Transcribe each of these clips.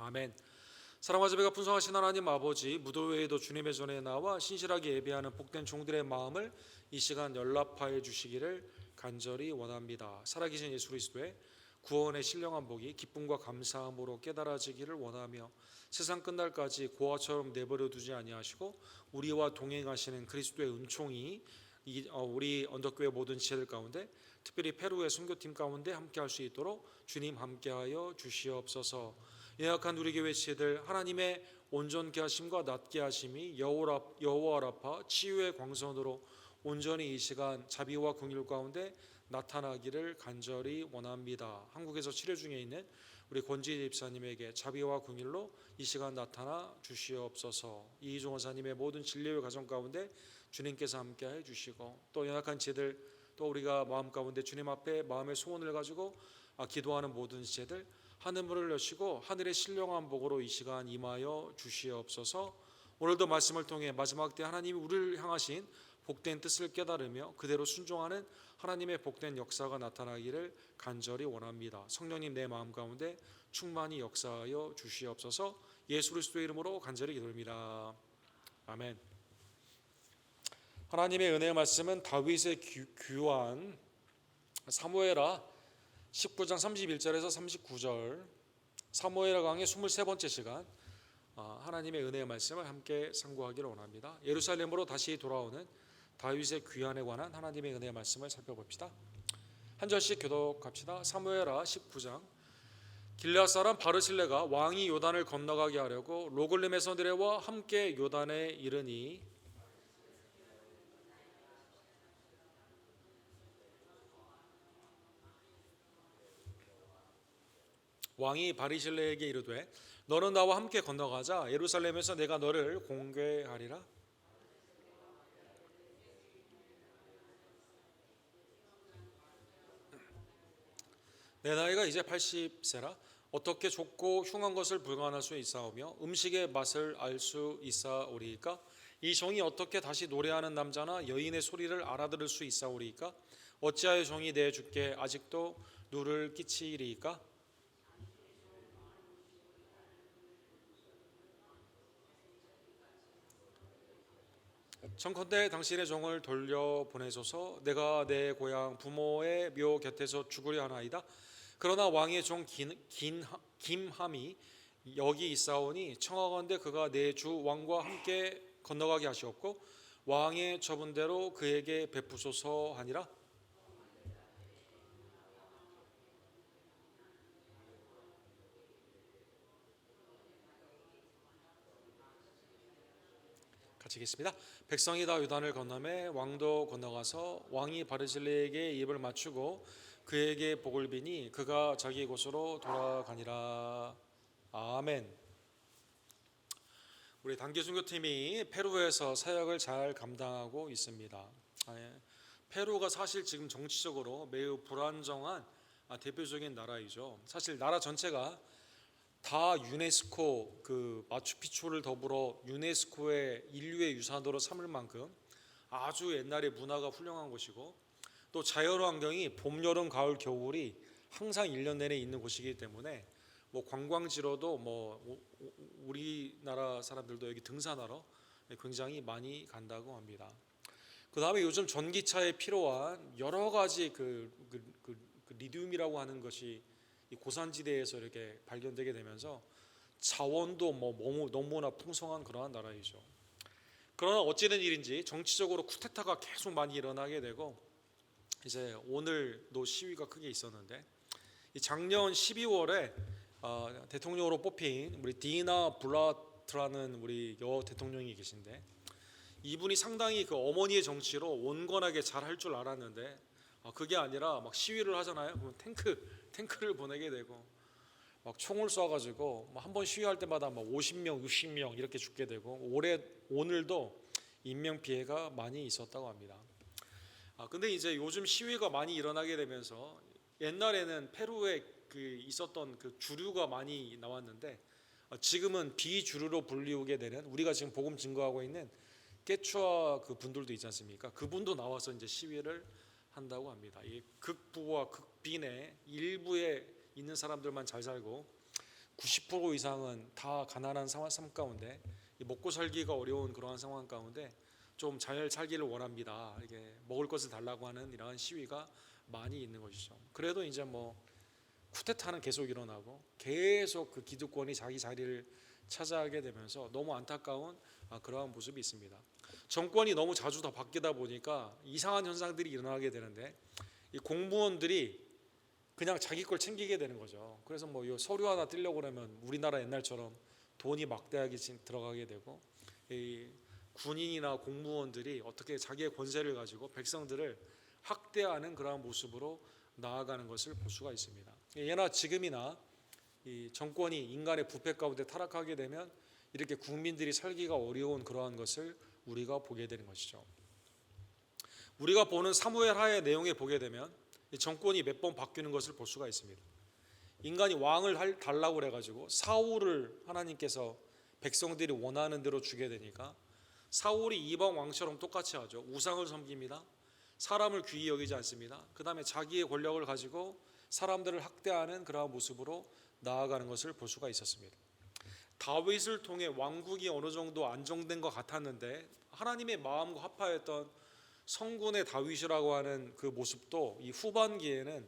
아멘. 사랑과 자비가 풍성하신 하나님 아버지, 무도회에도 주님의 전에 나와 신실하게 예배하는 복된 종들의 마음을 이 시간 연락하여 주시기를 간절히 원합니다. 살아계신 예수 그리스도의 구원의 신령한 복이 기쁨과 감사함으로 깨달아지기를 원하며 세상 끝날까지 고아처럼 내버려 두지 아니하시고 우리와 동행하시는 그리스도의 은총이 우리 언덕교회 모든 지체들 가운데, 특별히 페루의 선교팀 가운데 함께할 수 있도록 주님 함께하여 주시옵소서. 연약한 우리 교회 지체들 하나님의 온전케 하심과 낫게 하심이 여호와 라파 치유의 광선으로 온전히 이 시간 자비와 긍휼 가운데 나타나기를 간절히 원합니다. 한국에서 치료 중에 있는 우리 권지희 집사님에게 자비와 긍휼로 이 시간 나타나 주시옵소서. 이희종 원사님의 모든 진료의 과정 가운데 주님께서 함께해 주시고, 또 연약한 지체들, 또 우리가 마음 가운데 주님 앞에 마음의 소원을 가지고 기도하는 모든 지체들 하늘문을 여시고 하늘의 신령한 복으로 이 시간 임하여 주시옵소서. 오늘도 말씀을 통해 마지막 때 하나님이 우리를 향하신 복된 뜻을 깨달으며 그대로 순종하는 하나님의 복된 역사가 나타나기를 간절히 원합니다. 성령님 내 마음 가운데 충만히 역사하여 주시옵소서. 예수 그리스도의 이름으로 간절히 기도합니다. 아멘. 하나님의 은혜의 말씀은 다윗의 귀환 사무엘하 19장 31절에서 39절, 사무엘 강의 23번째 시간 하나님의 은혜의 말씀을 함께 상고하기를 원합니다. 예루살렘으로 다시 돌아오는 다윗의 귀환에 관한 하나님의 은혜의 말씀을 살펴봅시다. 한 절씩 교독합시다. 사무엘하 19장. 길르앗 사람 바르실레가 왕이 요단을 건너가게 하려고 로글림에서 내려와 함께 요단에 이르니 왕이 바르실레에게 이르되 너는 나와 함께 건너가자. 예루살렘에서 내가 너를 공개하리라. 내 나이가 이제 80세라 어떻게 좁고 흉한 것을 불가할 수 있사오며 음식의 맛을 알 수 있사오리이까? 이 종이 어떻게 다시 노래하는 남자나 여인의 소리를 알아들을 수 있사오리이까? 어찌하여 종이 내 주께 아직도 누를 끼치리이까? 청컨대 당신의 종을 돌려보내소서. 내가 내 고향 부모의 묘 곁에서 죽으려 하나이다. 그러나 왕의 종 김함이 여기 있사오니 청하건대 그가 내 주 왕과 함께 건너가게 하시옵고 왕의 처분대로 그에게 베푸소서 하니라. 같이 읽겠습니다. 백성이 다 요단을 건너매 왕도 건너가서 왕이 바르실레에게 입을 맞추고 그에게 복을 비니 그가 자기 곳으로 돌아가니라. 아멘. 우리 단기 선교팀이 페루에서 사역을 잘 감당하고 있습니다. 페루가 사실 지금 정치적으로 매우 불안정한 대표적인 나라이죠. 사실 나라 전체가 다 유네스코 마추픽추를 더불어 유네스코의 인류의 유산으로 삼을 만큼 아주 옛날에 문화가 훌륭한 곳이고, 또 자연환경이 봄, 여름, 가을, 겨울이 항상 1년 내내 있는 곳이기 때문에 관광지로도 우리나라 사람들도 여기 등산하러 굉장히 많이 간다고 합니다. 그 다음에 요즘 전기차에 필요한 여러 가지 리튬이라고 하는 것이 이 고산지대에서 이렇게 발견되게 되면서 자원도 너무나 풍성한 그러한 나라이죠. 그러나 어찌된 일인지 정치적으로 쿠데타가 계속 많이 일어나게 되고, 이제 오늘도 시위가 크게 있었는데, 작년 12월에 대통령으로 뽑힌 우리 디나 블라트라는 우리 여 대통령이 계신데, 이분이 상당히 어머니의 정치로 온건하게 잘 할 줄 알았는데 그게 아니라 막 시위를 하잖아요. 그럼 탱크를 보내게 되고 막 총을 쏴가지고 한 번 시위할 때마다 50명, 60명 이렇게 죽게 되고, 오늘도 인명 피해가 많이 있었다고 합니다. 근데 이제 요즘 시위가 많이 일어나게 되면서 옛날에는 페루에 있었던 주류가 많이 나왔는데 지금은 비주류로 불리우게 되는, 우리가 지금 복음 증거하고 있는 깨추아 분들도 있지 않습니까? 그분도 나와서 이제 시위를 한다고 합니다. 이 극부와 극빈의 일부에 있는 사람들만 잘 살고 90% 이상은 다 가난한 삶 가운데 먹고 살기가 어려운 그러한 상황 가운데 좀 잘 살기를 원합니다. 이게 먹을 것을 달라고 하는 이러한 시위가 많이 있는 것이죠. 그래도 이제 뭐 쿠데타는 계속 일어나고 계속 그 기득권이 자기 자리를 차지하게 되면서 너무 안타까운 그러한 모습이 있습니다. 정권이 너무 자주 다 바뀌다 보니까 이상한 현상들이 일어나게 되는데 이 공무원들이 그냥 자기 걸 챙기게 되는 거죠. 그래서 뭐 이 서류 하나 떼려고 그러면 우리나라 옛날처럼 돈이 막대하게 들어가게 되고 이 군인이나 공무원들이 어떻게 자기의 권세를 가지고 백성들을 학대하는 그러한 모습으로 나아가는 것을 볼 수가 있습니다. 예나 지금이나 이 정권이 인간의 부패 가운데 타락하게 되면 이렇게 국민들이 살기가 어려운 그러한 것을 우리가 보게 되는 것이죠. 우리가 보는 사무엘하의 내용에 보게 되면 이 정권이 몇 번 바뀌는 것을 볼 수가 있습니다. 인간이 왕을 달라고 그래가지고 사울을 하나님께서 백성들이 원하는 대로 주게 되니까 사울이 이방 왕처럼 똑같이 하죠. 우상을 섬깁니다. 사람을 귀히 여기지 않습니다. 그 다음에 자기의 권력을 가지고 사람들을 학대하는 그러한 모습으로 나아가는 것을 볼 수가 있었습니다. 다윗을 통해 왕국이 어느 정도 안정된 것 같았는데 하나님의 마음과 합하였던 성군의 다윗이라고 하는 그 모습도 이 후반기에는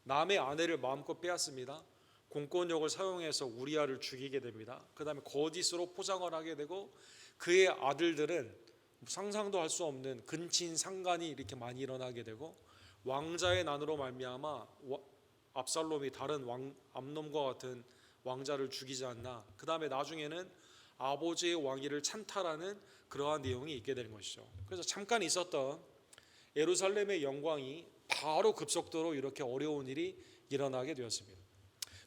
남의 아내를 마음껏 빼앗습니다. 공권력을 사용해서 우리아를 죽이게 됩니다. 그 다음에 거짓으로 포장을 하게 되고 그의 아들들은 상상도 할 수 없는 근친 상간이 이렇게 많이 일어나게 되고 왕자의 난으로 말미암아 압살롬이 다른 암놈과 같은 왕자를 죽이지 않나. 그 다음에 나중에는 아버지의 왕위를 찬탈하는 그러한 내용이 있게 되는 것이죠. 그래서 잠깐 있었던 예루살렘의 영광이 바로 급속도로 이렇게 어려운 일이 일어나게 되었습니다.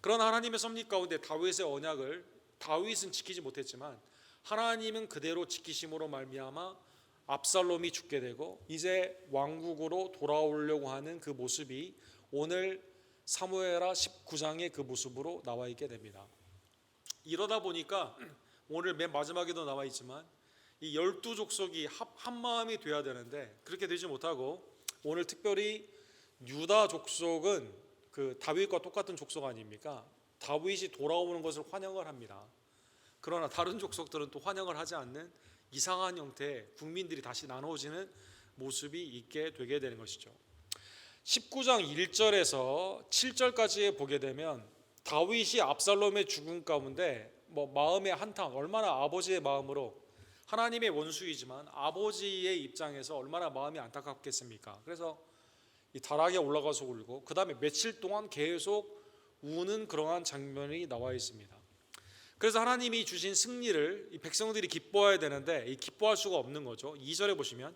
그러나 하나님의 섭리 가운데 다윗의 언약을 다윗은 지키지 못했지만 하나님은 그대로 지키심으로 말미암아 압살롬이 죽게 되고 이제 왕국으로 돌아오려고 하는 그 모습이 오늘 사무엘하 19장의 그 모습으로 나와 있게 됩니다. 이러다 보니까 오늘 맨 마지막에도 나와 있지만 이 12족속이 한 마음이 돼야 되는데 그렇게 되지 못하고 오늘 특별히 유다 족속은 그 다윗과 똑같은 족속 아닙니까? 다윗이 돌아오는 것을 환영을 합니다. 그러나 다른 족속들은 또 환영을 하지 않는 이상한 형태의 국민들이 다시 나누어지는 모습이 있게 되게 되는 것이죠. 19장 1절에서 7절까지 보게 되면 다윗이 압살롬의 죽음 가운데 마음의 한탕, 얼마나 아버지의 마음으로 하나님의 원수이지만 아버지의 입장에서 얼마나 마음이 안타깝겠습니까? 그래서 이 다락에 올라가서 울고 그 다음에 며칠 동안 계속 우는 그러한 장면이 나와 있습니다. 그래서 하나님이 주신 승리를 이 백성들이 기뻐해야 되는데 기뻐할 수가 없는 거죠. 2절에 보시면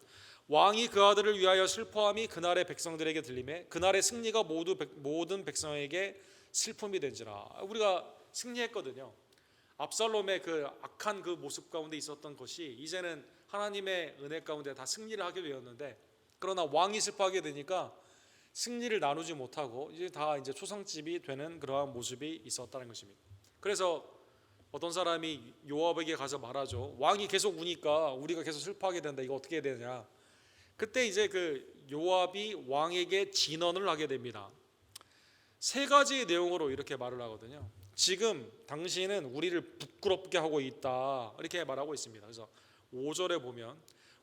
왕이 그 아들을 위하여 슬퍼함이 그날의 백성들에게 들리매 그날의 승리가 모든 백성에게 슬픔이 된지라. 우리가 승리했거든요. 압살롬의 그 악한 그 모습 가운데 있었던 것이 이제는 하나님의 은혜 가운데 다 승리를 하게 되었는데 그러나 왕이 슬퍼하게 되니까 승리를 나누지 못하고 이제 초상집이 되는 그러한 모습이 있었다는 것입니다. 그래서 어떤 사람이 요압에게 가서 말하죠. 왕이 계속 우니까 우리가 계속 슬퍼하게 된다. 이거 어떻게 해야 되냐? 그때 이제 그 요압이 왕에게 진언을 하게 됩니다. 세 가지의 내용으로 이렇게 말을 하거든요. 지금 당신은 우리를 부끄럽게 하고 있다. 이렇게 말하고 있습니다. 그래서 5절에 보면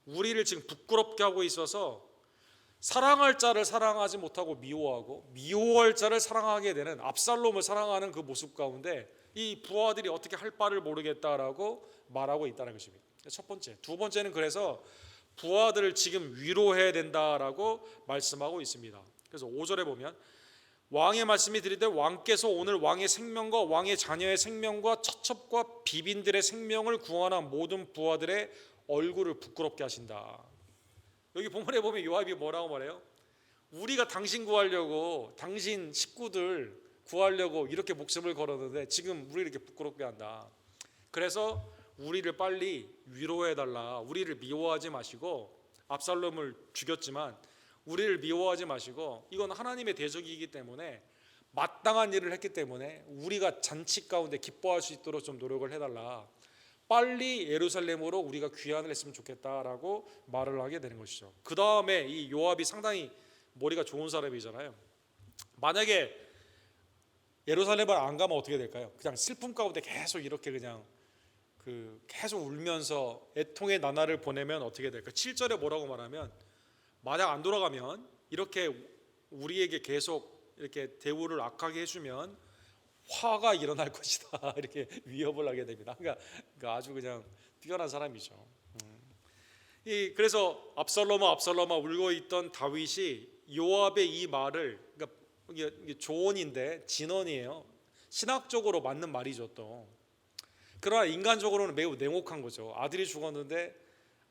우리를 지금 부끄럽게 하고 있어서 사랑할 자를 사랑하지 못하고 미워하고 미워할 자를 사랑하게 되는 압살롬을 사랑하는 그 모습 가운데 이 부하들이 어떻게 할 바를 모르겠다라고 말하고 있다는 것입니다. 첫 번째. 두 번째는 그래서 부하들을 지금 위로해야 된다라고 말씀하고 있습니다. 그래서 5절에 보면 왕의 말씀이 드리되 왕께서 오늘 왕의 생명과 왕의 자녀의 생명과 처첩과 비빈들의 생명을 구원한 모든 부하들의 얼굴을 부끄럽게 하신다. 여기 본문에 보면 요압이 뭐라고 말해요? 우리가 당신 구하려고 당신 식구들 구하려고 이렇게 목숨을 걸었는데 지금 우리를 이렇게 부끄럽게 한다. 그래서 우리를 빨리 위로해달라. 우리를 미워하지 마시고 압살롬을 죽였지만 우리를 미워하지 마시고 이건 하나님의 대적이기 때문에 마땅한 일을 했기 때문에 우리가 잔치 가운데 기뻐할 수 있도록 좀 노력을 해달라. 빨리 예루살렘으로 우리가 귀환을 했으면 좋겠다라고 말을 하게 되는 것이죠. 그 다음에 이 요압이 상당히 머리가 좋은 사람이잖아요. 만약에 예루살렘을 안 가면 어떻게 될까요? 그냥 슬픔 가운데 계속 이렇게 그냥 계속 울면서 애통의 나날을 보내면 어떻게 될까요? 7절에 뭐라고 말하면 만약 안 돌아가면 이렇게 우리에게 계속 이렇게 대우를 악하게 해주면 화가 일어날 것이다 이렇게 위협을 하게 됩니다. 그러니까 아주 그냥 뛰어난 사람이죠. 그래서 압살롬아 울고 있던 다윗이 요압의 이 말을, 그러니까 이게 조언인데 진언이에요. 신학적으로 맞는 말이죠 또. 그러나 인간적으로는 매우 냉혹한 거죠. 아들이 죽었는데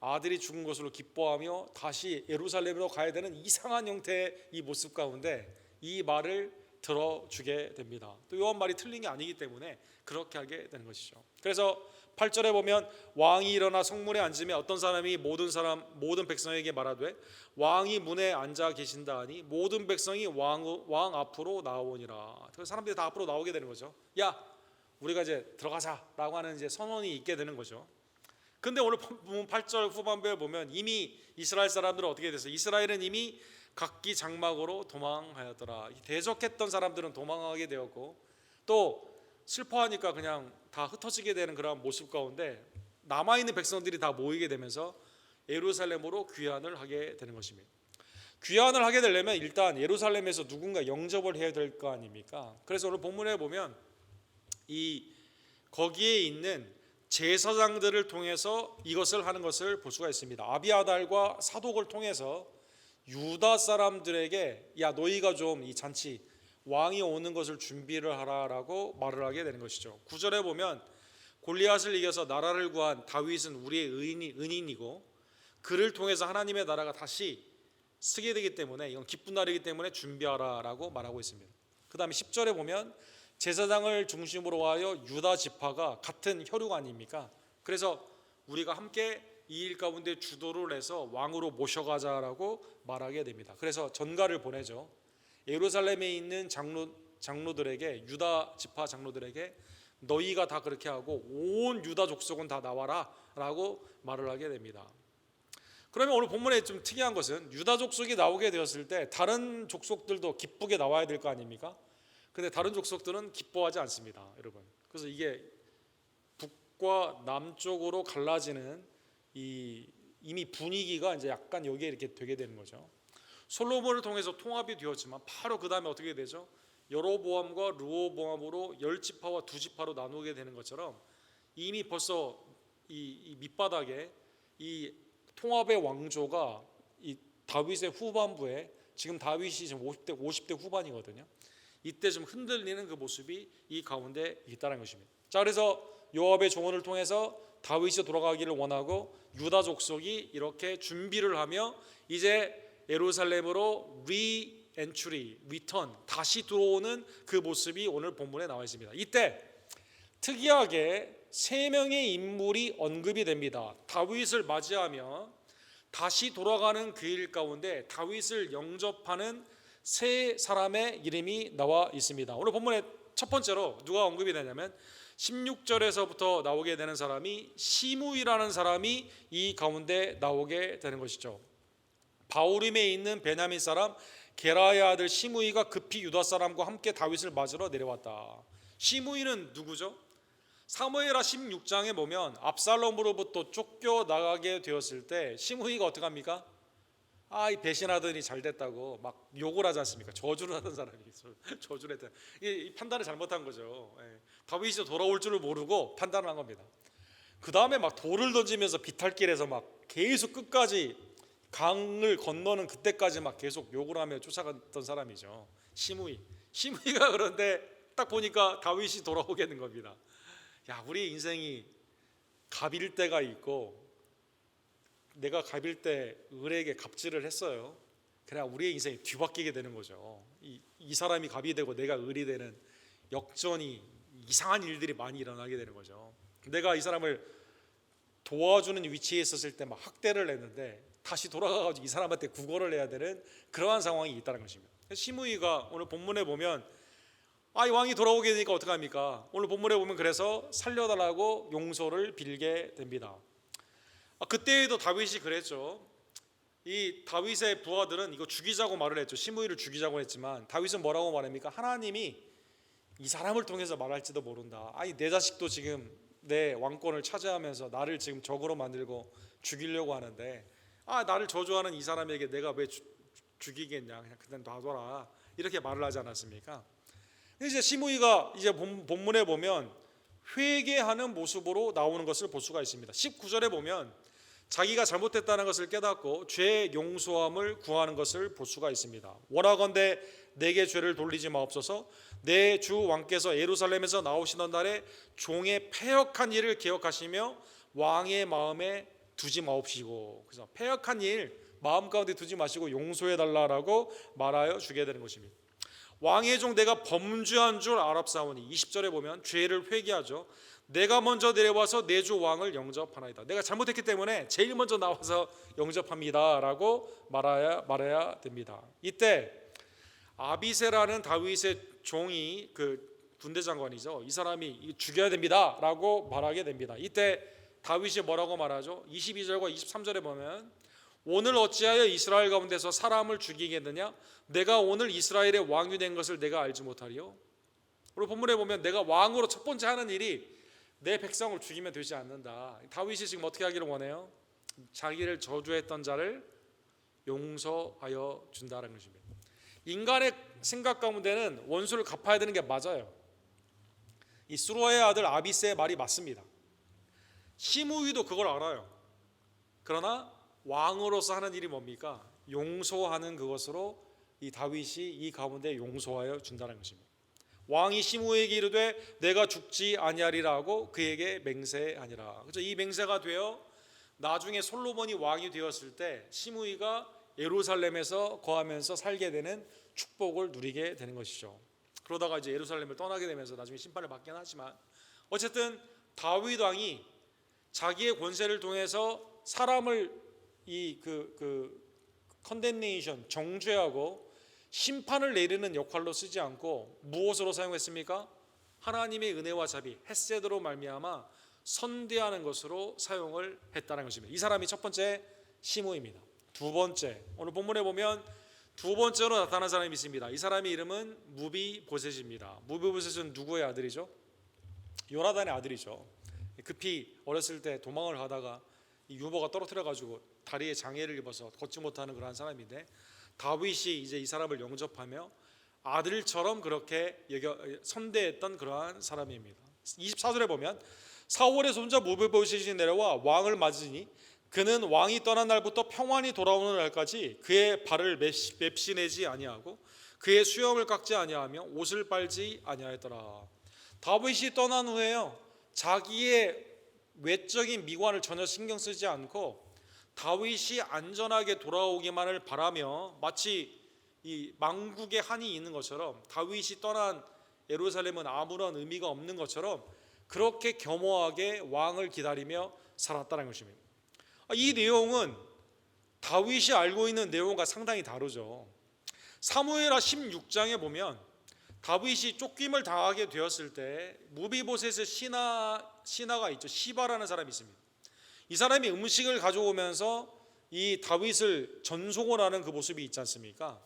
아들이 죽은 것으로 기뻐하며 다시 예루살렘으로 가야 되는 이상한 형태의 이 모습 가운데 이 말을 들어주게 됩니다. 또 요한 말이 틀린 게 아니기 때문에 그렇게 하게 되는 것이죠. 그래서 8절에 보면 왕이 일어나 성문에 앉으며 어떤 사람이 모든 백성에게 말하되 왕이 문에 앉아 계신다 하니 모든 백성이 왕 앞으로 나오니라. 그래서 사람들이 다 앞으로 나오게 되는 거죠. 야, 우리가 이제 들어가자라고 하는 이제 선언이 있게 되는 거죠. 근데 오늘 8절 후반부에 보면 이미 이스라엘 사람들은 어떻게 됐어요? 이스라엘은 이미 각기 장막으로 도망하였더라. 대적했던 사람들은 도망하게 되었고 또 슬퍼하니까 그냥 다 흩어지게 되는 그런 모습 가운데 남아있는 백성들이 다 모이게 되면서 예루살렘으로 귀환을 하게 되는 것입니다. 귀환을 하게 되려면 일단 예루살렘에서 누군가 영접을 해야 될 거 아닙니까? 그래서 오늘 본문에 보면 거기에 있는 제사장들을 통해서 이것을 하는 것을 볼 수가 있습니다. 아비아달과 사독을 통해서 유다 사람들에게 야 너희가 좀 이 잔치 왕이 오는 것을 준비를 하라라고 말을 하게 되는 것이죠. 9절에 보면 골리앗을 이겨서 나라를 구한 다윗은 우리의 은인이고 그를 통해서 하나님의 나라가 다시 서게 되기 때문에 이건 기쁜 날이기 때문에 준비하라라고 말하고 있습니다. 그 다음에 10절에 보면 제사장을 중심으로 하여 유다 지파가 같은 혈육 아닙니까? 그래서 우리가 함께 이 일 가운데 주도를 해서 왕으로 모셔가자라고 말하게 됩니다. 그래서 전가를 보내죠. 예루살렘에 있는 장로들에게, 유다 지파 장로들에게 너희가 다 그렇게 하고 온 유다 족속은 다 나와라 라고 말을 하게 됩니다. 그러면 오늘 본문에 좀 특이한 것은 유다 족속이 나오게 되었을 때 다른 족속들도 기쁘게 나와야 될 거 아닙니까? 근데 다른 족속들은 기뻐하지 않습니다, 여러분. 그래서 이게 북과 남쪽으로 갈라지는 이미 분위기가 이제 약간 여기에 이렇게 되게 되는 거죠. 솔로몬을 통해서 통합이 되었지만 바로 그 다음에 어떻게 되죠? 여로보암과 르호보암으로 10지파와 2지파로 나누게 되는 것처럼 이미 벌써 이 밑바닥에 이 통합의 왕조가 이 다윗의 후반부에 지금 다윗이 지금 50대 후반이거든요. 이때 좀 흔들리는 그 모습이 이 가운데 있다는 것입니다. 자, 그래서 요압의 조언을 통해서 다윗이 돌아가기를 원하고 유다 족속이 이렇게 준비를 하며 이제 예루살렘으로 리턴 다시 들어오는 그 모습이 오늘 본문에 나와 있습니다. 이때 특이하게 세 명의 인물이 언급이 됩니다. 다윗을 맞이하며 다시 돌아가는 그 일 가운데 다윗을 영접하는 세 사람의 이름이 나와 있습니다. 오늘 본문에 첫 번째로 누가 언급이 되냐면 16절에서부터 나오게 되는 사람이 시므이라는 사람이 이 가운데 나오게 되는 것이죠. 바후림에 있는 베냐민 사람 게라의 아들 시므이가 급히 유다 사람과 함께 다윗을 맞으러 내려왔다. 시므이는 누구죠? 사무엘하 16장에 보면 압살롬으로부터 쫓겨나가게 되었을 때 시므이가 어떻게 합니까? 이 배신하더니 잘 됐다고 막 욕을 하지 않습니까? 저주를 하던 사람이 저주를 했다. 이 판단을 잘못한 거죠. 다윗이 돌아올 줄을 모르고 판단을 한 겁니다. 그 다음에 막 돌을 던지면서 비탈길에서 막 계속 끝까지 강을 건너는 그때까지 막 계속 욕을 하며 쫓아갔던 사람이죠. 시므이가 그런데 딱 보니까 다윗이 돌아오게 된 겁니다. 야, 우리 인생이 갑일 때가 있고 내가 갑일 때 을에게 갑질을 했어요. 그래야 우리의 인생이 뒤바뀌게 되는 거죠. 이 사람이 갑이 되고 내가 을이 되는 역전이 이상한 일들이 많이 일어나게 되는 거죠. 내가 이 사람을 도와주는 위치에 있었을 때 막 학대를 했는데 다시 돌아가가지고 이 사람한테 구걸을 해야 되는 그러한 상황이 있다는 것입니다. 시므이가 오늘 본문에 보면 이 왕이 돌아오게 되니까 어떡합니까? 오늘 본문에 보면 그래서 살려달라고 용서를 빌게 됩니다. 그때에도 다윗이 그랬죠. 이 다윗의 부하들은 이거 죽이자고 말을 했죠. 시므이를 죽이자고 했지만 다윗은 뭐라고 말합니까? 하나님이 이 사람을 통해서 말할지도 모른다. 아니 내 자식도 지금 내 왕권을 차지하면서 나를 지금 적으로 만들고 죽이려고 하는데 나를 저주하는 이 사람에게 내가 왜 죽이겠냐, 그냥 놔둬라, 이렇게 말을 하지 않았습니까? 이제 시므이가 이제 본문에 보면 회개하는 모습으로 나오는 것을 볼 수가 있습니다. 19절에 보면 자기가 잘못했다는 것을 깨닫고 죄 용서함을 구하는 것을 볼 수가 있습니다. 원하건대 내게 죄를 돌리지 마옵소서. 내 주 왕께서 예루살렘에서 나오시던 날에 종의 패역한 일을 기억하시며 왕의 마음에 두지 마옵시고, 그래서 패역한 일 마음 가운데 두지 마시고 용서해 달라라고 말하여 주게 되는 것입니다. 왕의 종 내가 범죄한 줄 알았사오니, 20절에 보면 죄를 회개하죠. 내가 먼저 내려와서 내 주 왕을 영접하나이다. 내가 잘못했기 때문에 제일 먼저 나와서 영접합니다라고 말해야 됩니다. 이때 아비새라는 다윗의 종이 그 군대 장관이죠. 이 사람이 죽여야 됩니다라고 말하게 됩니다. 이때 다윗이 뭐라고 말하죠? 22절과 23절에 보면 오늘 어찌하여 이스라엘 가운데서 사람을 죽이겠느냐? 내가 오늘 이스라엘의 왕이 된 것을 내가 알지 못하리요? 그리고 본문에 보면 내가 왕으로 첫 번째 하는 일이 내 백성을 죽이면 되지 않는다. 다윗이 지금 어떻게 하기를 원해요? 자기를 저주했던 자를 용서하여 준다는 것입니다. 인간의 생각 가운데는 원수를 갚아야 되는 게 맞아요. 이 스루아의 아들 아비새의 말이 맞습니다. 시므이도 그걸 알아요. 그러나 왕으로서 하는 일이 뭡니까? 용서하는 그것으로 이 다윗이 이 가운데 용서하여 준다는 것입니다. 왕이 시므이에게 이르되 내가 죽지 아니하리라고 그에게 맹세하니라. 그래서 이 맹세가 되어 나중에 솔로몬이 왕이 되었을 때 시므이가 예루살렘에서 거하면서 살게 되는 축복을 누리게 되는 것이죠. 그러다가 이제 예루살렘을 떠나게 되면서 나중에 심판을 받긴 하지만 어쨌든 다윗 왕이 자기의 권세를 통해서 사람을 이 컨덴네이션 정죄하고 심판을 내리는 역할로 쓰지 않고 무엇으로 사용했습니까? 하나님의 은혜와 자비 헤세드로 말미암아 선대하는 것으로 사용을 했다는 것입니다. 이 사람이 첫 번째 시므이입니다. 두 번째, 오늘 본문에 보면 두 번째로 나타난 사람이 있습니다. 이 사람의 이름은 무비보셋입니다. 무비보셋은 누구의 아들이죠? 요나단의 아들이죠. 급히 어렸을 때 도망을 가다가 유모가 떨어뜨려가지고 다리에 장애를 입어서 걷지 못하는 그러한 사람인데 다윗이 이제 이 사람을 영접하며 아들처럼 그렇게 선대했던 그러한 사람입니다. 24절에 보면 사울의 손자 무비보셋이 내려와 왕을 맞으니 그는 왕이 떠난 날부터 평안히 돌아오는 날까지 그의 발을 맵시내지 아니하고 그의 수염을 깎지 아니하며 옷을 빨지 아니하였더라. 다윗이 떠난 후에요, 자기의 외적인 미관을 전혀 신경 쓰지 않고 다윗이 안전하게 돌아오기만을 바라며 마치 이 망국의 한이 있는 것처럼 다윗이 떠난 예루살렘은 아무런 의미가 없는 것처럼 그렇게 겸허하게 왕을 기다리며 살았다는 것입니다. 이 내용은 다윗이 알고 있는 내용과 상당히 다르죠. 사무엘하 16장에 보면 다윗이 쫓김을 당하게 되었을 때 무비보셋의 신하가 있죠. 시바라는 사람이 있습니다. 이 사람이 음식을 가져오면서 이 다윗을 전송을 하는 그 모습이 있지 않습니까?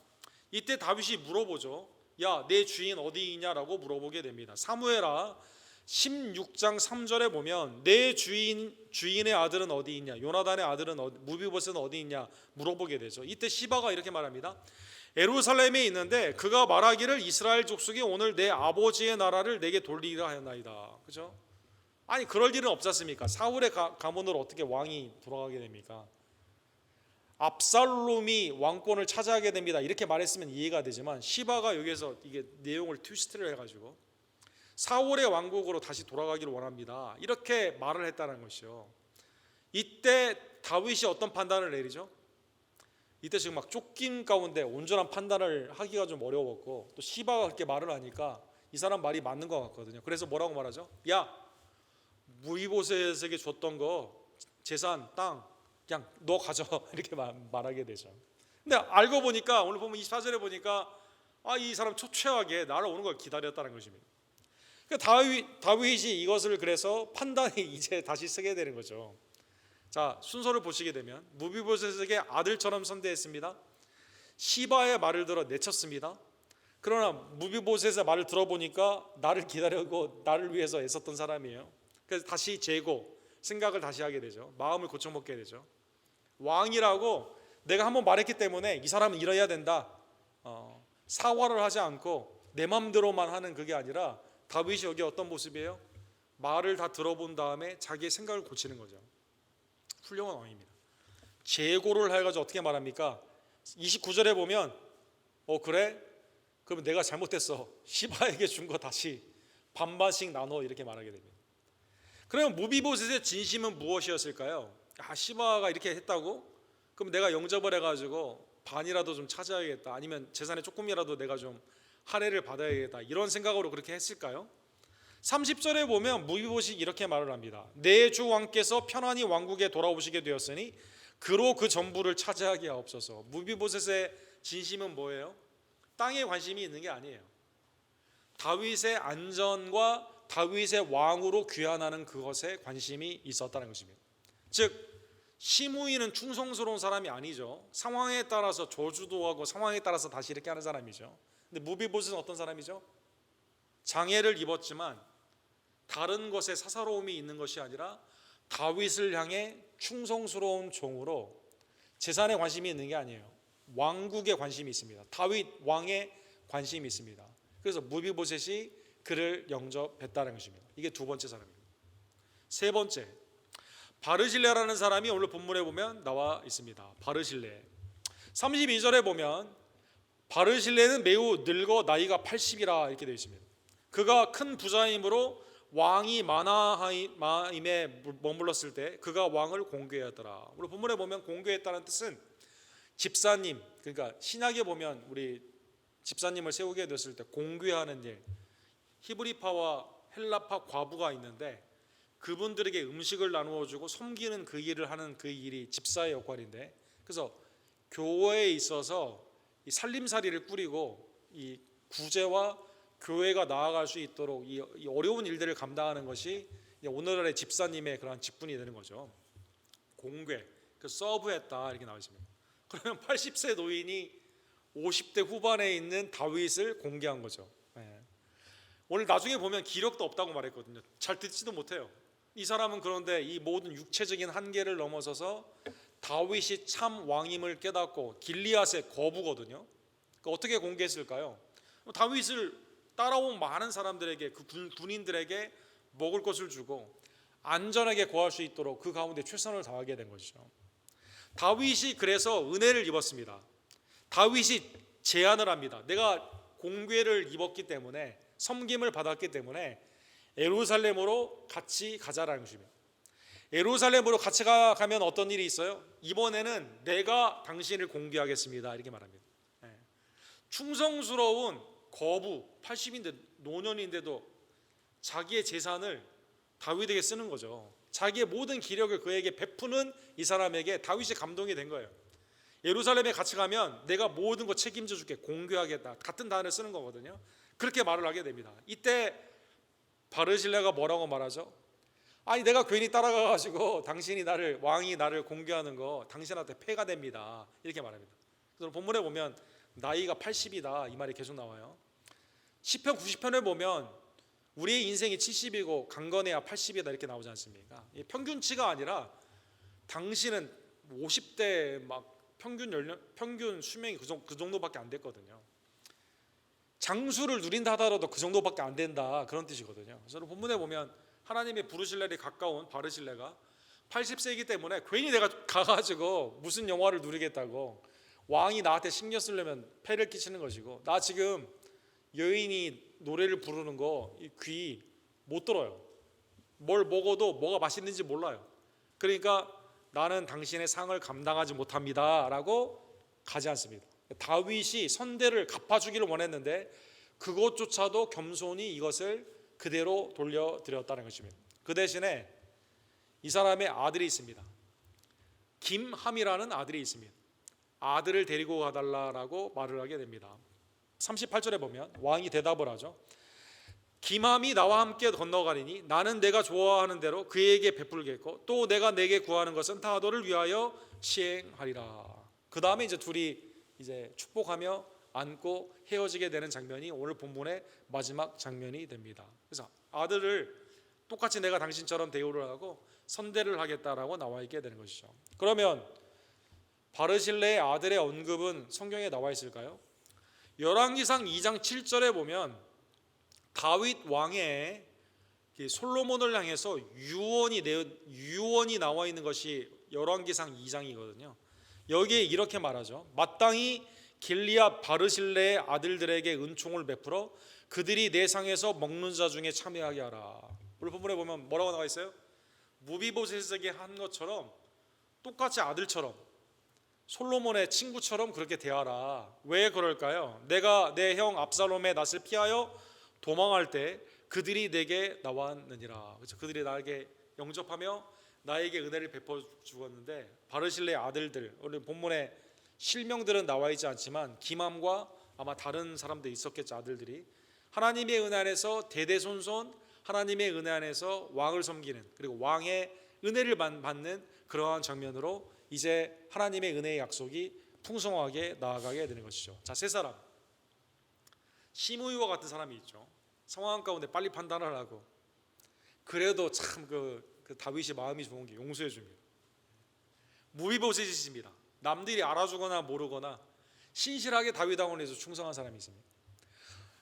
이때 다윗이 물어보죠. 야, 내 주인 어디 있냐라고 물어보게 됩니다. 사무엘하 16장 3절에 보면 내 주인의 아들은 어디 있냐, 요나단의 아들은 무비보셋은 어디 있냐 물어보게 되죠. 이때 시바가 이렇게 말합니다. 예루살렘에 있는데 그가 말하기를 이스라엘 족속이 오늘 내 아버지의 나라를 내게 돌리라 하였나이다. 그죠? 아니 그럴 일은 없지 않습니까? 사울의 가문으로 어떻게 왕이 돌아가게 됩니까? 압살롬이 왕권을 차지하게 됩니다. 이렇게 말했으면 이해가 되지만 시바가 여기에서 이게 내용을 트위스트를 해가지고 사울의 왕국으로 다시 돌아가기를 원합니다. 이렇게 말을 했다는 것이요. 이때 다윗이 어떤 판단을 내리죠? 이때 지금 막 쫓긴 가운데 온전한 판단을 하기가 좀 어려웠고 또 시바가 그렇게 말을 하니까 이 사람 말이 맞는 것 같거든요. 그래서 뭐라고 말하죠? 야, 무비보셋에게 줬던 거 재산, 땅 그냥 너 가져 이렇게 말하게 되죠. 근데 알고 보니까 오늘 보면 24절에 보니까 이 사람 초췌하게 나를 오는 걸 기다렸다는 것입니다. 다윗이 이것을 그래서 판단이 이제 다시 쓰게 되는 거죠. 자, 순서를 보시게 되면 무비보셋에게 아들처럼 선대했습니다. 시바의 말을 들어 내쳤습니다. 그러나 무비보셋의 말을 들어보니까 나를 기다리고 나를 위해서 애썼던 사람이에요. 그래서 다시 재고 생각을 다시 하게 되죠. 마음을 고쳐먹게 되죠. 왕이라고 내가 한번 말했기 때문에 이 사람은 이래야 된다, 사과를 하지 않고 내 맘대로만 하는 그게 아니라 다윗이 여기 어떤 모습이에요? 말을 다 들어본 다음에 자기의 생각을 고치는 거죠. 훌륭한 왕입니다. 재고를 해가지고 어떻게 말합니까? 29절에 보면 그래? 그러면 내가 잘못했어. 시바에게 준 거 다시 반반씩 나눠, 이렇게 말하게 됩니다. 그러면 무비보셋의 진심은 무엇이었을까요? 시바가 이렇게 했다고? 그럼 내가 영접을 해가지고 반이라도 좀 찾아야겠다, 아니면 재산에 조금이라도 내가 좀 할애를 받아야겠다, 이런 생각으로 그렇게 했을까요? 30절에 보면 무비보셋이 이렇게 말을 합니다. 내 주 왕께서 편안히 왕국에 돌아오시게 되었으니 그로 그 전부를 차지하게 하옵소서. 무비보셋의 진심은 뭐예요? 땅에 관심이 있는 게 아니에요. 다윗의 안전과 다윗의 왕으로 귀환하는 그것에 관심이 있었다는 것입니다. 즉 시므이는 충성스러운 사람이 아니죠. 상황에 따라서 저주도 하고 상황에 따라서 다시 이렇게 하는 사람이죠. 근데 무비보셋은 어떤 사람이죠? 장애를 입었지만 다른 것에 사사로움이 있는 것이 아니라 다윗을 향해 충성스러운 종으로 재산에 관심이 있는 게 아니에요. 왕국에 관심이 있습니다. 다윗 왕에 관심이 있습니다. 그래서 무비보셋이 그를 영접했다는 것입니다. 이게 두 번째 사람입니다. 세 번째, 바르실레라는 사람이 오늘 본문에 보면 나와 있습니다. 바르실레 32절에 보면 바르실레는 매우 늙어 나이가 80이라 이렇게 되어 있습니다. 그가 큰 부자이므로 왕이 마나하임에 머물렀을 때 그가 왕을 공개하더라. 우리 본문에 보면 공개했다는 뜻은 집사님, 그러니까 신약에 보면 우리 집사님을 세우게 됐을 때 공개하는 일, 히브리파와 헬라파 과부가 있는데 그분들에게 음식을 나누어 주고 섬기는 그 일을 하는 그 일이 집사의 역할인데, 그래서 교회에 있어서 이 살림살이를 꾸리고 이 구제와 교회가 나아갈 수 있도록 이 어려운 일들을 감당하는 것이 오늘날의 집사님의 그런 직분이 되는 거죠. 공개, 그 서브했다 이렇게 나와 있습니다. 그러면 80세 노인이 50대 후반에 있는 다윗을 공개한 거죠. 오늘 나중에 보면 기력도 없다고 말했거든요. 잘 듣지도 못해요. 이 사람은 그런데 이 모든 육체적인 한계를 넘어서서 다윗이 참 왕임을 깨닫고 길리앗의 거부거든요. 그러니까 어떻게 공개했을까요? 다윗을 따라온 많은 사람들에게, 그 군인들에게 먹을 것을 주고 안전하게 거할 수 있도록 그 가운데 최선을 다하게 된 것이죠. 다윗이 그래서 은혜를 입었습니다. 다윗이 제안을 합니다. 내가 공궤를 입었기 때문에, 섬김을 받았기 때문에 예루살렘으로 같이 가자라는 것입니다. 예루살렘으로 같이 가면 어떤 일이 있어요? 이번에는 내가 당신을 공개하겠습니다 이렇게 말합니다. 충성스러운 거부, 80인데 노년인데도 자기의 재산을 다윗에게 쓰는 거죠. 자기의 모든 기력을 그에게 베푸는 이 사람에게 다윗이 감동이 된 거예요. 예루살렘에 같이 가면 내가 모든 거 책임져 줄게, 공개하겠다, 같은 단어를 쓰는 거거든요. 그렇게 말을 하게 됩니다. 이때 바르실레가 뭐라고 말하죠? 아니 내가 괜히 따라가가지고 당신이 왕이 나를 공개하는 거 당신한테 폐가 됩니다 이렇게 말합니다. 그래서 본문에 보면 나이가 80이다 이 말이 계속 나와요. 시편 90편을 보면 우리의 인생이 70이고 강건해야 80이다 이렇게 나오지 않습니까? 평균치가 아니라 당신은 50대 막 평균 수명이 그 정도밖에 안 됐거든요. 장수를 누린다 하더라도 그 정도밖에 안 된다 그런 뜻이거든요. 그래서 본문에 보면 하나님의 부르실 날이 가까운 바르실레가 80세이기 때문에 괜히 내가 가가지고 무슨 영화를 누리겠다고 왕이 나한테 신경 쓰려면 폐를 끼치는 것이고, 나 지금 여인이 노래를 부르는 거 귀 못 들어요. 뭘 먹어도 뭐가 맛있는지 몰라요. 그러니까 나는 당신의 상을 감당하지 못합니다 라고 가지 않습니다. 다윗이 선대를 갚아주기를 원했는데 그것조차도 겸손히 이것을 그대로 돌려드렸다는 것입니다. 그 대신에 이 사람의 아들이 있습니다. 김함이라는 아들이 있습니다. 아들을 데리고 가달라고 말을 하게 됩니다. 38절에 보면 왕이 대답을 하죠. 김함이 나와 함께 건너가리니 나는 내가 좋아하는 대로 그에게 베풀겠고 또 내가 내게 구하는 것은 다 너를 위하여 시행하리라. 그 다음에 이제 둘이 이제 축복하며 안고 헤어지게 되는 장면이 오늘 본문의 마지막 장면이 됩니다. 그래서 아들을 똑같이 내가 당신처럼 대우를 하고 선대를 하겠다라고 나와 있게 되는 것이죠. 그러면 바르실레의 아들의 언급은 성경에 나와 있을까요? 열왕기상 2장 7절에 보면 다윗 왕의 솔로몬을 향해서 유언이 나와 있는 것이 열왕기상 2장이거든요. 여기에 이렇게 말하죠. 마땅히 길리앗 바르실레의 아들들에게 은총을 베풀어 그들이 내 상에서 먹는 자 중에 참여하게 하라. 오늘 본문에 보면 뭐라고 나와 있어요? 무비보셋에게 한 것처럼 똑같이 아들처럼 솔로몬의 친구처럼 그렇게 대하라. 왜 그럴까요? 내가 내 형 압살롬의 낯을 피하여 도망할 때 그들이 내게 나왔느니라. 그렇죠? 그들이 나에게 영접하며 나에게 은혜를 베풀어 주었는데 바르실레의 아들들, 오늘 본문에 실명들은 나와 있지 않지만 기맘과 아마 다른 사람들이 있었겠죠. 아들들이 하나님의 은혜 안에서 대대손손 하나님의 은혜 안에서 왕을 섬기는, 그리고 왕의 은혜를 받는 그러한 장면으로 이제 하나님의 은혜의 약속이 풍성하게 나아가게 되는 것이죠. 자, 세 사람, 시므이와 같은 사람이 있죠. 상황 가운데 빨리 판단을 하고, 그래도 참 그 다윗이 마음이 좋은 게 용서해 줍니다. 무비보셋이십니다. 남들이 알아주거나 모르거나 신실하게 다윗 왕원에서 충성한 사람이 있습니다.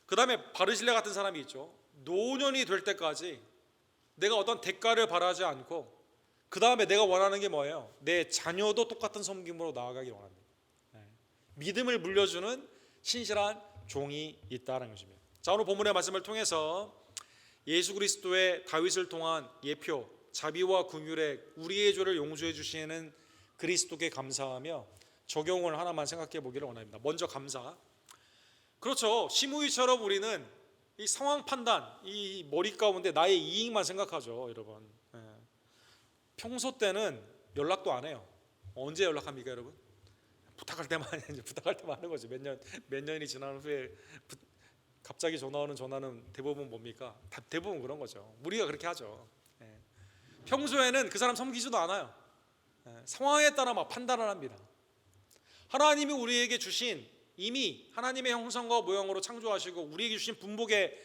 그 다음에 바르실레 같은 사람이 있죠. 노년이 될 때까지 내가 어떤 대가를 바라지 않고, 그 다음에 내가 원하는 게 뭐예요? 내 자녀도 똑같은 섬김으로 나아가길 원합니다. 믿음을 물려주는 신실한 종이 있다는 것입니다. 자, 오늘 본문의 말씀을 통해서 예수 그리스도의 다윗을 통한 예표, 자비와 긍휼에 우리의 죄를 용서해 주시는 그리스도께 감사하며 적용을 하나만 생각해 보기를 원합니다. 먼저 감사. 그렇죠. 시므이처럼 우리는 이 상황 판단, 이 머리 가운데 나의 이익만 생각하죠, 여러분. 평소 때는 연락도 안 해요. 언제 연락합니까, 여러분? 부탁할 때만 이제 부탁할 때만 하는 거죠. 몇 년이 지난 후에 갑자기 전화 오는 전화는 대부분 뭡니까? 대부분 그런 거죠. 우리가 그렇게 하죠. 평소에는 그 사람 섬기지도 않아요. 상황에 따라 막 판단을 합니다. 하나님이 우리에게 주신, 이미 하나님의 형상과 모형으로 창조하시고 우리에게 주신 분복의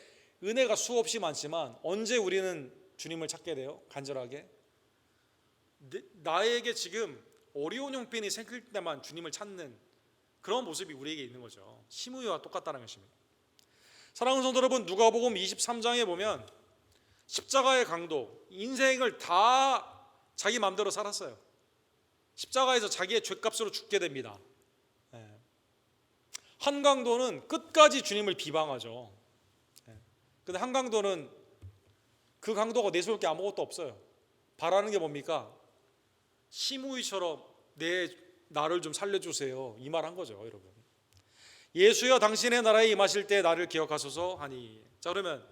은혜가 수없이 많지만 언제 우리는 주님을 찾게 돼요? 간절하게 나에게 지금 어려운 형편이 생길 때만 주님을 찾는 그런 모습이 우리에게 있는 거죠. 시므이와 똑같다는 것입니다. 사랑하는 성도 여러분, 누가복음 23장에 보면 십자가의 강도, 인생을 다 자기 마음대로 살았어요. 십자가에서 자기의 죄값으로 죽게 됩니다. 한 강도는 끝까지 주님을 비방하죠. 근데 한 강도는 그 강도가 내세울 게 아무것도 없어요. 바라는 게 뭡니까? 시므이처럼 나를 좀 살려주세요, 이 말 한 거죠, 여러분. 예수여 당신의 나라에 임하실 때 나를 기억하소서 하니. 자, 그러면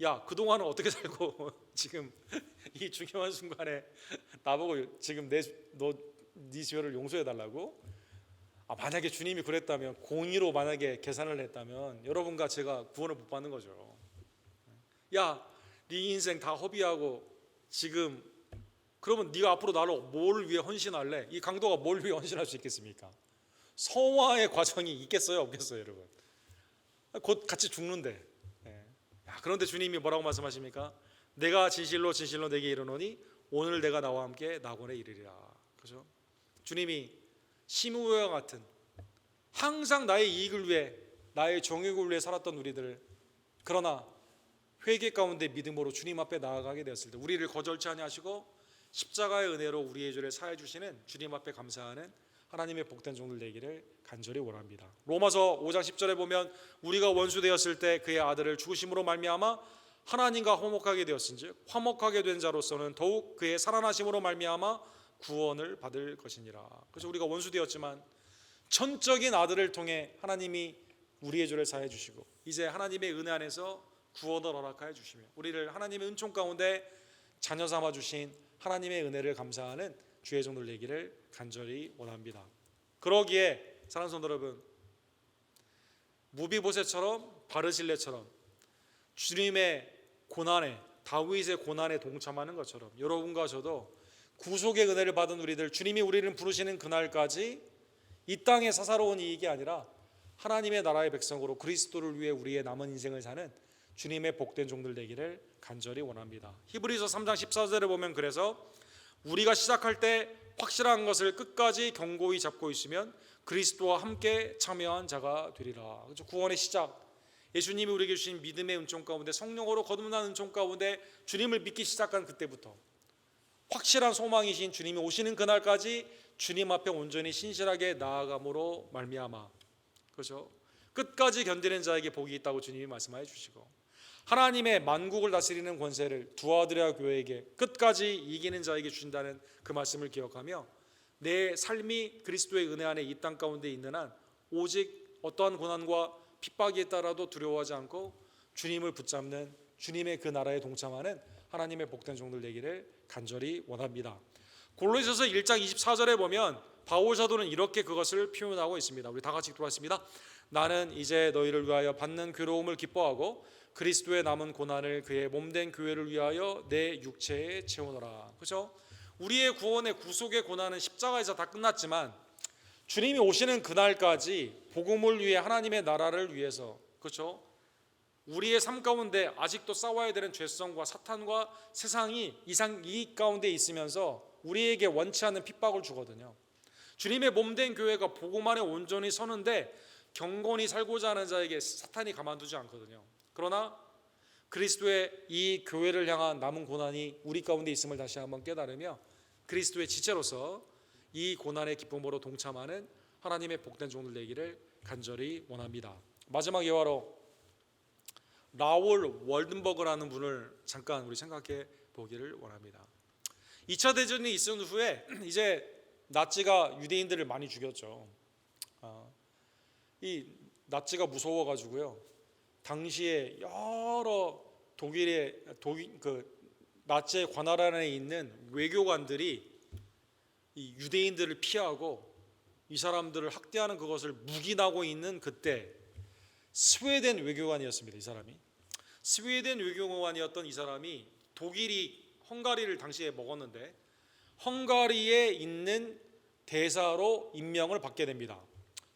야, 그동안은 어떻게 살고 지금 이 중요한 순간에 나보고 지금 네 죄를 용서해 달라고? 만약에 주님이 그랬다면, 공의로 만약에 계산을 했다면 여러분과 제가 구원을 못 받는 거죠. 야, 네 인생 다 허비하고 지금, 그러면 네가 앞으로 나를 뭘 위해 헌신할래? 이 강도가 뭘 위해 헌신할 수 있겠습니까? 성화의 과정이 있겠어요, 없겠어요, 여러분? 곧 같이 죽는데. 그런데 주님이 뭐라고 말씀하십니까? 내가 진실로 진실로 내게 이르노니 오늘 내가 나와 함께 낙원에 이르리라. 그죠? 주님이 시므이와 같은, 항상 나의 이익을 위해, 나의 정욕을 위해 살았던 우리들, 그러나 회개 가운데 믿음으로 주님 앞에 나아가게 되었을 때 우리를 거절치 아니하시고 십자가의 은혜로 우리의 죄를 사해 주시는 주님 앞에 감사하는 하나님의 복된 종들 되기를 간절히 원합니다. 로마서 5장 10절에 보면 우리가 원수 되었을 때 그의 아들을 죽으심으로 말미암아 하나님과 화목하게 되었은즉 화목하게 된 자로서는 더욱 그의 살아나심으로 말미암아 구원을 받을 것이니라. 그래서 우리가 원수 되었지만 전적인 아들을 통해 하나님이 우리의 죄를 사해 주시고 이제 하나님의 은혜 안에서 구원을 허락하여 주시며 우리를 하나님의 은총 가운데 자녀 삼아 주신 하나님의 은혜를 감사하는 주의 종들 되기를 간절히 원합니다. 그러기에 사랑하는 성도 여러분, 무비보셋처럼 바르실레처럼 주님의 고난에, 다윗의 고난에 동참하는 것처럼 여러분과 저도 구속의 은혜를 받은 우리들, 주님이 우리를 부르시는 그날까지 이 땅의 사사로운 이익이 아니라 하나님의 나라의 백성으로 그리스도를 위해 우리의 남은 인생을 사는 주님의 복된 종들 되기를 간절히 원합니다. 히브리서 3장 14절에 보면 그래서 우리가 시작할 때 확실한 것을 끝까지 견고히 잡고 있으면 그리스도와 함께 참여한 자가 되리라. 그렇죠? 구원의 시작, 예수님이 우리에게 주신 믿음의 은총 가운데, 성령으로 거듭난 은총 가운데 주님을 믿기 시작한 그때부터 확실한 소망이신 주님이 오시는 그날까지 주님 앞에 온전히 신실하게 나아감으로 말미암아, 그렇죠? 끝까지 견디는 자에게 복이 있다고 주님이 말씀하여 주시고, 하나님의 만국을 다스리는 권세를 두아드레아 교회에게 끝까지 이기는 자에게 주신다는 그 말씀을 기억하며 내 삶이 그리스도의 은혜 안에 이 땅 가운데 있는 한 오직 어떠한 고난과 핍박에 따라도 두려워하지 않고 주님을 붙잡는 주님의 그 나라에 동참하는 하나님의 복된 종들 되기를 간절히 원합니다. 골로새서 1장 24절에 보면 바울 사도는 이렇게 그것을 표현하고 있습니다. 우리 다 같이 들어왔습니다. 나는 이제 너희를 위하여 받는 괴로움을 기뻐하고 그리스도의 남은 고난을 그의 몸된 교회를 위하여 내 육체에 채우노라. 그렇죠? 우리의 구원의 구속의 고난은 십자가에서 다 끝났지만 주님이 오시는 그날까지 복음을 위해, 하나님의 나라를 위해서, 그렇죠? 우리의 삶 가운데 아직도 싸워야 되는 죄성과 사탄과 세상이 이 가운데 있으면서 우리에게 원치 않는 핍박을 주거든요. 주님의 몸된 교회가 복음 안에 온전히 서는데 경건히 살고자 하는 자에게 사탄이 가만두지 않거든요. 그러나 그리스도의 이 교회를 향한 남은 고난이 우리 가운데 있음을 다시 한번 깨달으며 그리스도의 지체로서 이 고난의 기쁨으로 동참하는 하나님의 복된 종들 되기를 간절히 원합니다. 마지막 예화로 라울 월든버그라는 분을 잠깐 우리 생각해 보기를 원합니다. 2차 대전이 있은 후에 이제 나치가 유대인들을 많이 죽였죠. 이 나치가 무서워가지고요, 당시에 여러 나치의 관할 안에 있는 외교관들이 이 유대인들을 피하고 이 사람들을 학대하는 그것을 묵인하고 있는 그때 스웨덴 외교관이었습니다. 이 사람이 스웨덴 외교관이었던 이 사람이 독일이 헝가리를 당시에 먹었는데 헝가리에 있는 대사로 임명을 받게 됩니다.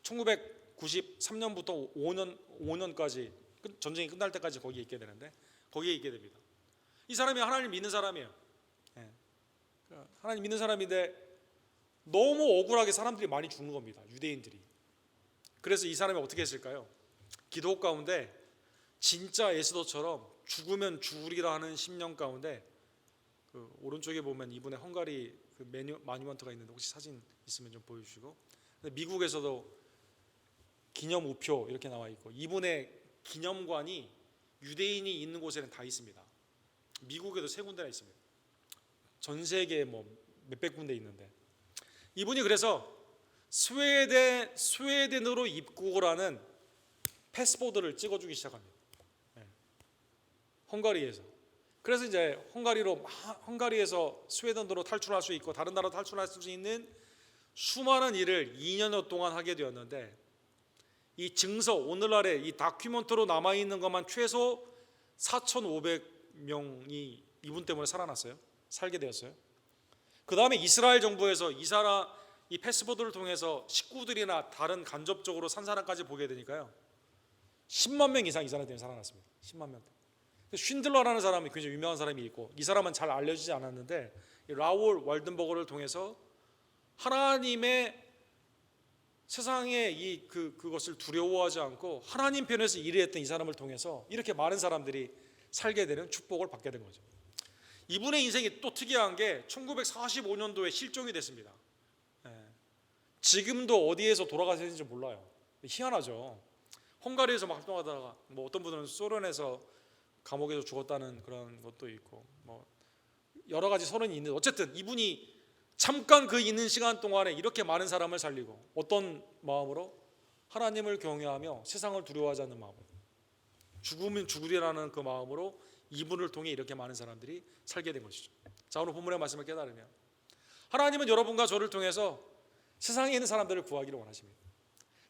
1993년부터 5년까지 전쟁이 끝날 때까지 거기에 있게 되는데 거기에 있게 됩니다. 이 사람이 하나님을 믿는 사람이에요. 하나님 믿는 사람인데 너무 억울하게 사람들이 많이 죽는 겁니다. 유대인들이. 그래서 이 사람이 어떻게 했을까요? 기도 가운데 진짜 에스더처럼 죽으면 죽으리라 하는 심령 가운데 그 오른쪽에 보면 이분의 헝가리 그 마뉴먼트가 있는데 혹시 사진 있으면 좀 보여주시고, 미국에서도 기념 우표 이렇게 나와 있고 이분의 기념관이 유대인이 있는 곳에는 다 있습니다. 미국에도 3군데나 있습니다. 전 세계에 뭐 몇백 군데 있는데 이분이 그래서 스웨덴으로 입국을 하는 패스포드를 찍어주기 시작합니다. 헝가리에서. 그래서 이제 헝가리에서 스웨덴으로 탈출할 수 있고 다른 나라로 탈출할 수 있는 수많은 일을 2년여 동안 하게 되었는데 이 증서, 오늘날에 이 다큐멘터로 남아있는 것만 최소 4,500명이 이분 때문에 살게 되었어요. 그 다음에 이스라엘 정부에서 이 패스포드를 통해서 식구들이나 다른 간접적으로 산 사람까지 보게 되니까요 10만 명 이상 이 사람 때문에 살아났습니다. 10만 명. 쉰들러라는 사람이 굉장히 유명한 사람이 있고 이 사람은 잘 알려지지 않았는데 라울 월든버그를 통해서 하나님의 세상에 그것을 두려워하지 않고 하나님 편에서 일했던 이 사람을 통해서 이렇게 많은 사람들이 살게 되는 축복을 받게 된 거죠. 이분의 인생이 또 특이한 게 1945년도에 실종이 됐습니다. 지금도 어디에서 돌아가셨는지 몰라요. 희한하죠. 헝가리에서 막 활동하다가 뭐 어떤 분들은 소련에서 감옥에서 죽었다는 그런 것도 있고 뭐 여러 가지 설은이 있는데 어쨌든 이분이 잠깐 그 있는 시간 동안에 이렇게 많은 사람을 살리고 어떤 마음으로 하나님을 경외하며 세상을 두려워하지 않는 마음으로 죽으면 죽으리라는 그 마음으로 이분을 통해 이렇게 많은 사람들이 살게 된 것이죠. 자, 오늘 본문의 말씀을 깨달으면 하나님은 여러분과 저를 통해서 세상에 있는 사람들을 구하기를 원하십니다.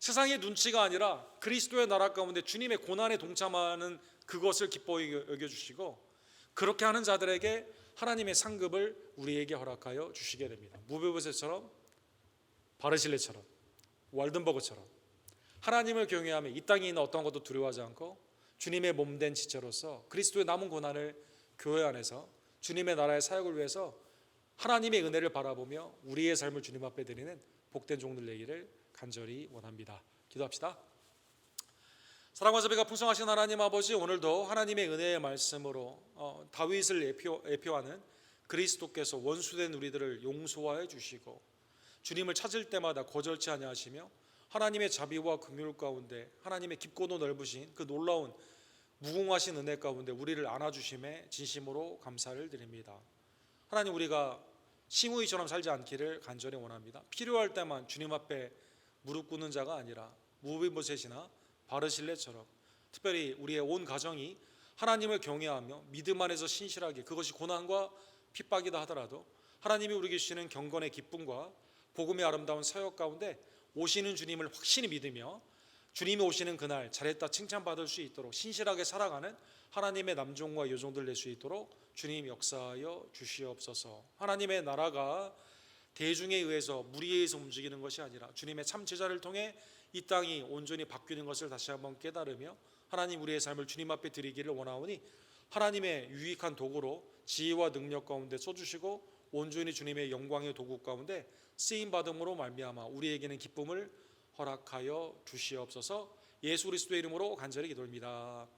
세상의 눈치가 아니라 그리스도의 나라 가운데 주님의 고난에 동참하는 그것을 기뻐히 여겨주시고 그렇게 하는 자들에게 하나님의 상급을 우리에게 허락하여 주시게 됩니다. 무베보셋처럼 바르실레처럼 월든버그처럼 하나님을 경외하며 이 땅에 있는 어떤 것도 두려워하지 않고 주님의 몸된 지체로서 그리스도의 남은 고난을 교회 안에서 주님의 나라의 사역을 위해서 하나님의 은혜를 바라보며 우리의 삶을 주님 앞에 드리는 복된 종들 되기를 간절히 원합니다. 기도합시다. 사랑과 자비가 풍성하신 하나님 아버지, 오늘도 하나님의 은혜의 말씀으로 다윗을 예표하는 그리스도께서 원수된 우리들을 용서하여 주시고 주님을 찾을 때마다 거절치 아니하시며 하나님의 자비와 긍휼 가운데 하나님의 깊고도 넓으신 그 놀라운 무궁하신 은혜 가운데 우리를 안아주심에 진심으로 감사를 드립니다. 하나님, 우리가 심의처럼 살지 않기를 간절히 원합니다. 필요할 때만 주님 앞에 무릎 꿇는 자가 아니라 무비보셋이나 바르실레처럼 특별히 우리의 온 가정이 하나님을 경외하며 믿음 안에서 신실하게, 그것이 고난과 핍박이다 하더라도 하나님이 우리에게 주시는 경건의 기쁨과 복음의 아름다운 사역 가운데 오시는 주님을 확신히 믿으며 주님이 오시는 그날 잘했다 칭찬받을 수 있도록 신실하게 살아가는 하나님의 남종과 여종들 될 수 있도록 주님 역사하여 주시옵소서. 하나님의 나라가 대중에 의해서 무리에 의해서 움직이는 것이 아니라 주님의 참 제자를 통해 이 땅이 온전히 바뀌는 것을 다시 한번 깨달으며 하나님, 우리의 삶을 주님 앞에 드리기를 원하오니 하나님의 유익한 도구로 지혜와 능력 가운데 써주시고 온전히 주님의 영광의 도구 가운데 쓰임받음으로 말미암아 우리에게는 기쁨을 허락하여 주시옵소서. 예수 그리스도의 이름으로 간절히 기도합니다.